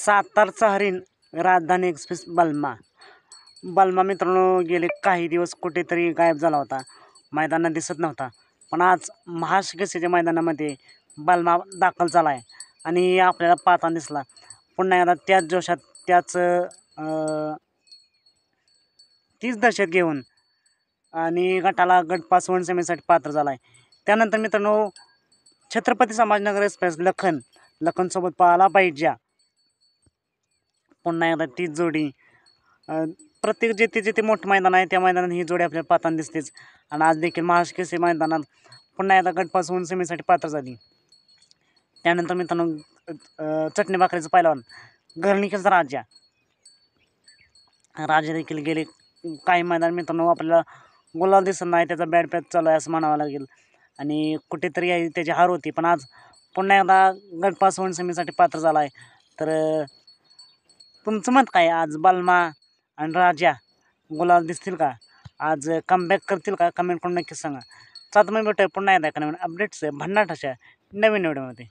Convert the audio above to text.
सातारचा हरीण राजधानी एक्सप्रेस बलमा मित्रांनो गेले काही दिवस कुठेतरी गायब झाला होता, मैदानात दिसत नव्हता. पण आज महाशिकेच्या मैदानामध्ये बलमा दाखल झाला आहे आणि आपल्याला पाहताना दिसला. पुन्हा एकदा त्याच जोशात तीच दहशत घेऊन आणि गट पास वन सेमीसाठी पात्र झाला आहे. त्यानंतर मित्रांनो छत्रपती संभाजीनगर एक्सप्रेस लखनसोबत पाहायला पाहिजे. पुन्हा एकदा तीच जोडी प्रत्येक जेथे मोठं मैदान आहे त्या मैदानात ही जोडी आपल्याला पाहताना दिसतेच. आणि आज देखील महाराष्ट्र मैदानात पुन्हा एकदा गटपासून सेमीसाठी पात्र झाली. त्यानंतर मित्रांनो चटणी भाकरीचं पहिलवान घरणिकेचा राजा देखील गेले काही मैदान मित्रांनो आपल्याला गुलाल दिसत नाही, त्याचा बॅड पॅच चालू आहे असं म्हणावं लागेल. आणि कुठेतरी त्याची हार होती, पण आज पुन्हा एकदा गटपासून सेमीसाठी पात्र झाला आहे. तर तुमचं मत काय? आज बलमा आणि राजा गुलाल दिसतील का? आज कमबॅक करतील का? कमेंट करून नक्कीच सांगा. चला तर मग भेटूया पुन्हा एकदा एका नवीन अपडेट्स भन्नाट अशा नवीन व्हिडिओमध्ये.